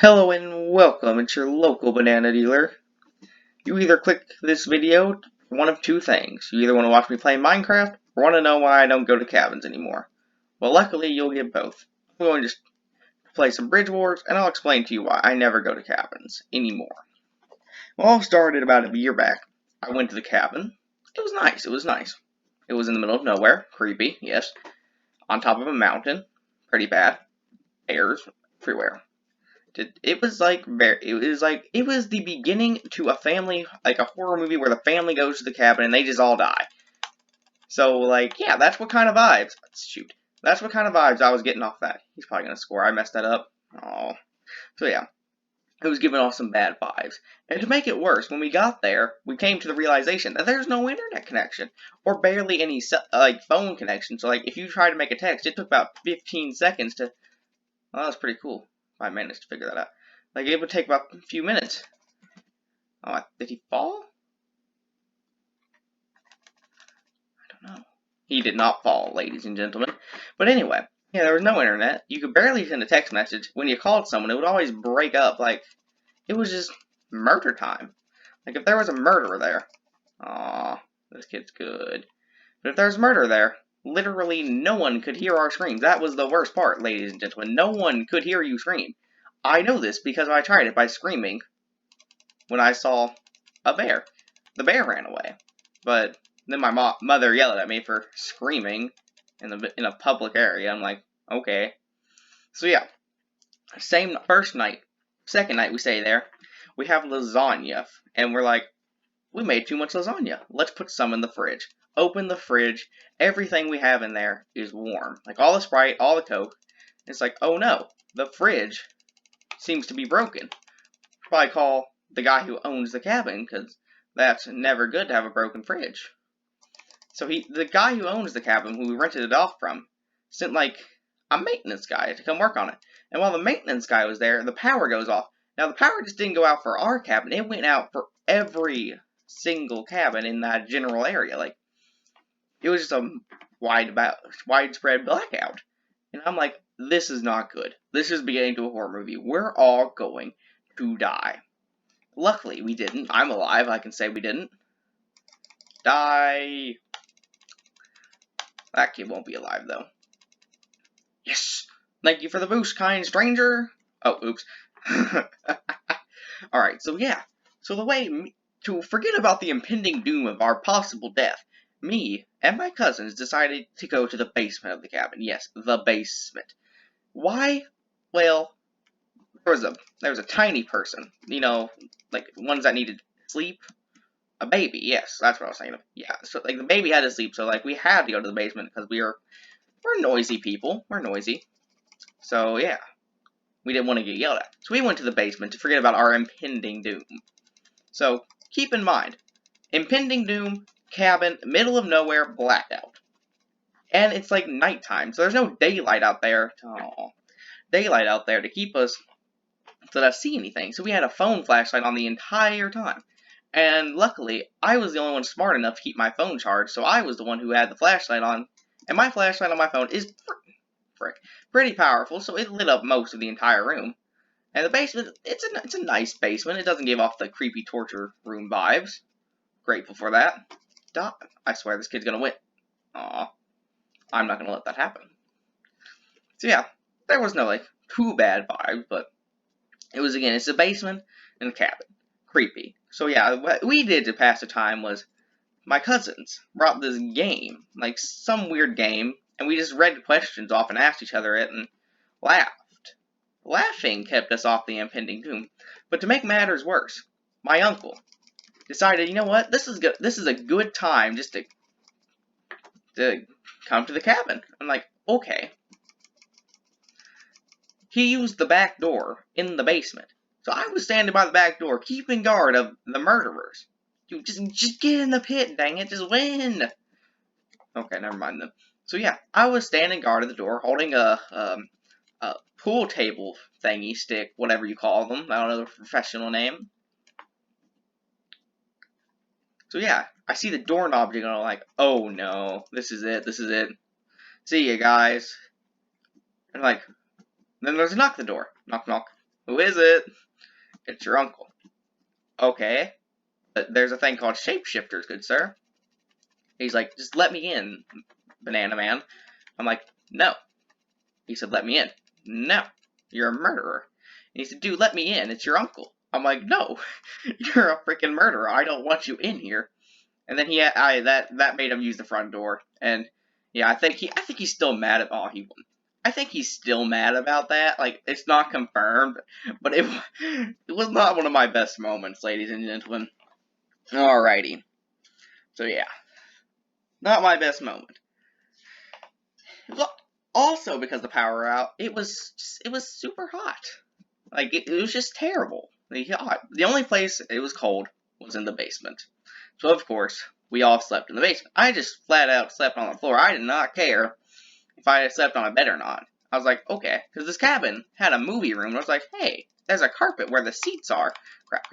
Hello and welcome, it's your local banana dealer. You either click this video for one of two things. You either want to watch me play Minecraft, or want to know why I don't go to cabins anymore. Well, luckily you'll get both. I'm going to just play some Bridge Wars, and I'll explain to you why I never go to cabins anymore. Well, all started about a year back. I went to the cabin. It was nice, it was nice. It was in the middle of nowhere, creepy, yes. On top of a mountain, pretty bad. Bears everywhere. It was the beginning to a family, like a horror movie where the family goes to the cabin and they just all die. So like, yeah, that's what kind of vibes. Shoot, that's what kind of vibes I was getting off that. He's probably gonna score. I messed that up. Oh, so yeah, it was giving off some bad vibes. And to make it worse, when we got there, we came to the realization that there's no internet connection or barely any phone connection. So like, if you try to make a text, it took about 15 seconds to. Well, that was pretty cool. I managed to figure that out. Like, it would take about a few minutes. Oh, did he fall? I don't know. He did not fall, ladies and gentlemen. But anyway, yeah, there was no internet. You could barely send a text message. When you called someone, it would always break up. Like, it was just murder time. Like, if there was a murderer there. Aw, this kid's good. But if there's murder there, literally no one could hear our screams. That was the worst part, ladies and gentlemen. No one could hear you scream. I know this because I tried it by screaming when I saw a bear. The bear ran away. But then my mother yelled at me for screaming in a public area. I'm like, okay. So yeah, same first night, second night we stay there, we have lasagna, and we're like, we made too much lasagna. Let's put some in the fridge. Open the fridge. Everything we have in there is warm. Like all the Sprite, all the Coke. It's like, oh no, the fridge seems to be broken. Probably call the guy who owns the cabin, because that's never good to have a broken fridge. So the guy who owns the cabin, who we rented it off from, sent like a maintenance guy to come work on it. And while the maintenance guy was there, the power goes off. Now the power just didn't go out for our cabin, it went out for every single cabin in that general area. Like, it was just a widespread blackout. And I'm like, this is not good. This is beginning to a horror movie. We're all going to die. Luckily, we didn't. I'm alive. I can say we didn't. Die. That kid won't be alive, though. Yes! Thank you for the boost, kind stranger. Oh, oops. Alright, so yeah. So the way to forget about the impending doom of our possible death, me and my cousins decided to go to the basement of the cabin. Yes, the basement. Why? Well, there was a tiny person. You know, like ones that needed sleep. A baby, yes, that's what I was saying. Yeah, so like the baby had to sleep, so like we had to go to the basement because we're noisy people. We're noisy. So yeah, we didn't want to get yelled at. So we went to the basement to forget about our impending doom. So keep in mind, impending doom, cabin, middle of nowhere, blackout. And it's like nighttime, so there's no daylight out there. Daylight out there to keep us to let us see anything. So we had a phone flashlight on the entire time. And luckily, I was the only one smart enough to keep my phone charged, so I was the one who had the flashlight on. And my flashlight on my phone is pretty powerful, so it lit up most of the entire room. And the basement, it's a nice basement. It doesn't give off the creepy torture room vibes. Grateful for that. I swear this kid's gonna win. Aw. I'm not gonna let that happen. So yeah, there was no like too bad vibes, but it was, again, it's a basement and a cabin. Creepy. So yeah, what we did to pass the time was my cousins brought this game, like some weird game, and we just read questions off and asked each other it and laughed. Laughing kept us off the impending doom. But to make matters worse, my uncle decided, you know what, this is a good time just to come to the cabin. I'm like, okay. He used the back door in the basement. So I was standing by the back door, keeping guard of the murderers. You just get in the pit, dang it, just win. Okay, never mind then. So yeah, I was standing guard at the door, holding a pool table thingy stick, whatever you call them. I don't know the professional name. So yeah, I see the doorknob jiggle, and I'm like, oh no, this is it. See ya, guys. And like, then there's a knock at the door. Knock, knock. Who is it? It's your uncle. Okay. But there's a thing called shapeshifters, good sir. He's like, just let me in, Banana Man. I'm like, no. He said, let me in. No. You're a murderer. And he said, dude, let me in. It's your uncle. I'm like, no. You're a freaking murderer. I don't want you in here. And then that made him use the front door. And yeah, I think he's still mad at I think he's still mad about that. Like, it's not confirmed, but it was not one of my best moments, ladies and gentlemen. Alrighty. So yeah, not my best moment. Also, because the power out, it was super hot. Like, it was just terrible. The only place it was cold was in the basement. So of course, we all slept in the basement. I just flat out slept on the floor. I did not care if I slept on a bed or not. I was like, okay, because this cabin had a movie room. And I was like, hey, there's a carpet where the seats are. Crap.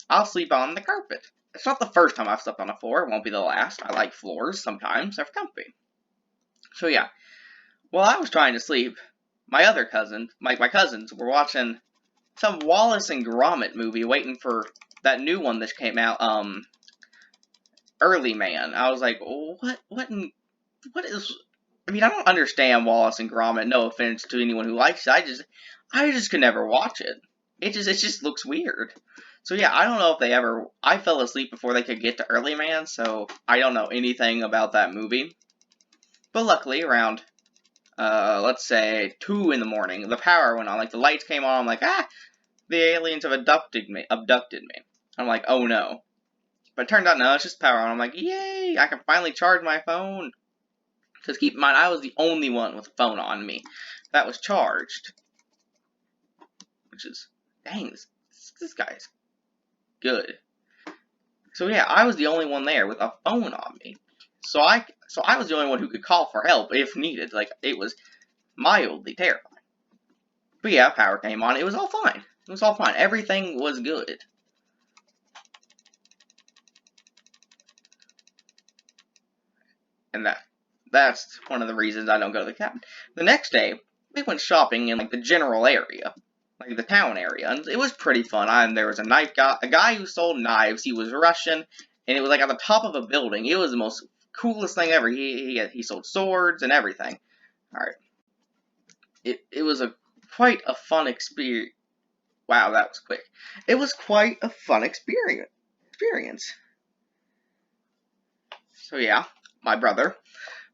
I'll sleep on the carpet. It's not the first time I've slept on a floor. It won't be the last. I like floors sometimes. They're comfy. So yeah, while I was trying to sleep, my other cousin, my cousins, were watching some Wallace and Gromit movie, waiting for that new one that came out, Early Man. I was like, what is... I mean, I don't understand Wallace and Gromit, no offense to anyone who likes it, I just could never watch it. It just looks weird. So yeah, I don't know if I fell asleep before they could get to Early Man, so I don't know anything about that movie. But luckily, around, let's say, 2 in the morning, the power went on, like, the lights came on, I'm like, the aliens have abducted me. I'm like, oh no. But it turned out, no, it's just power on. I'm like, yay, I can finally charge my phone. Because keep in mind, I was the only one with a phone on me that was charged. Which is, dang, this guy's good. So yeah, I was the only one there with a phone on me. So I was the only one who could call for help if needed. Like, it was mildly terrifying. But yeah, power came on. It was all fine. It was all fine. Everything was good. And that's one of the reasons I don't go to the cabin. The next day, we went shopping in, like, the general area. Like, the town area. And it was pretty fun. There was a guy who sold knives. He was Russian. And it was, like, on the top of a building. It was the most coolest thing ever. He sold swords and everything. Alright. It was quite a fun experience. Wow, that was quick. It was quite a fun experience. So yeah, my brother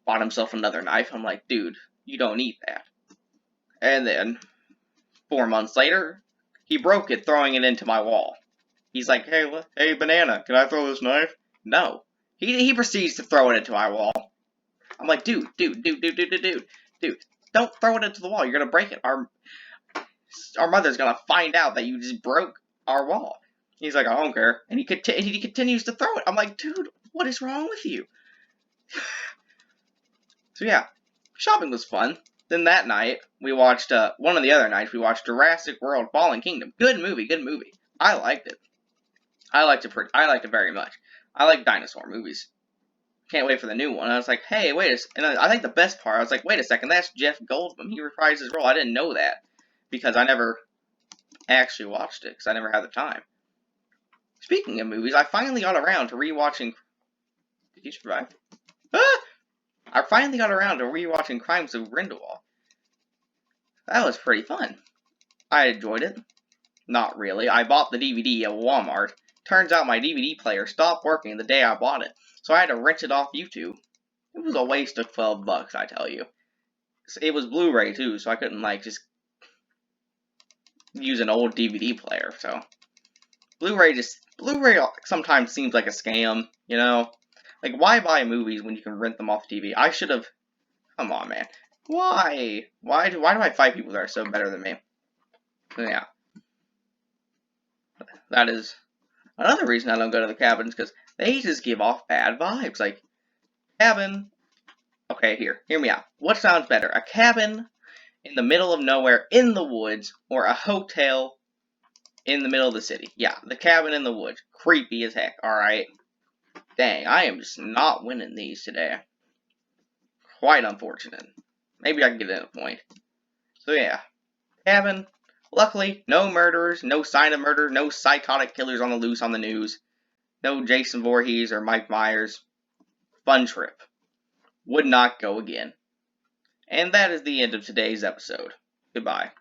bought himself another knife. I'm like, dude, you don't need that. And then, 4 months later, he broke it, throwing it into my wall. He's like, hey, Banana, can I throw this knife? No. He proceeds to throw it into my wall. I'm like, dude, don't throw it into the wall. You're gonna break it. Our mother's gonna find out that you just broke our wall. He's like, I don't care. And he continues to throw it. I'm like, dude, what is wrong with you? So yeah, shopping was fun. Then that night, we watched, one of the other nights, we watched Jurassic World Fallen Kingdom. Good movie. I liked it. I liked it very much. I like dinosaur movies. Can't wait for the new one. I was like, hey, and I think the best part, I was like, wait a second, that's Jeff Goldblum. He reprised his role. I didn't know that. Because I never actually watched it, because I never had the time. Speaking of movies, I finally got around to rewatching... Did you survive? Ah! I finally got around to rewatching Crimes of Grindelwald. That was pretty fun. I enjoyed it. Not really. I bought the DVD at Walmart. Turns out my DVD player stopped working the day I bought it, so I had to rent it off YouTube. It was a waste of $12, I tell you. It was Blu-ray too, so I couldn't, like, just use an old DVD player, so... Blu-ray sometimes seems like a scam, you know? Like, why buy movies when you can rent them off TV? I should have... Come on, man. Why? Why do I fight people that are so better than me? Yeah. That is another reason I don't go to the cabins, because they just give off bad vibes. Like, cabin... Okay, hear me out. What sounds better? A cabin in the middle of nowhere in the woods, or a hotel in the middle of the city? Yeah, the cabin in the woods. Creepy as heck, alright? Dang, I am just not winning these today. Quite unfortunate. Maybe I can get in a point. So yeah, cabin Luckily, no murderers, no sign of murder, no psychotic killers on the loose on the news, no Jason Voorhees or Mike Myers. Fun trip. Would not go again. And that is the end of today's episode. Goodbye.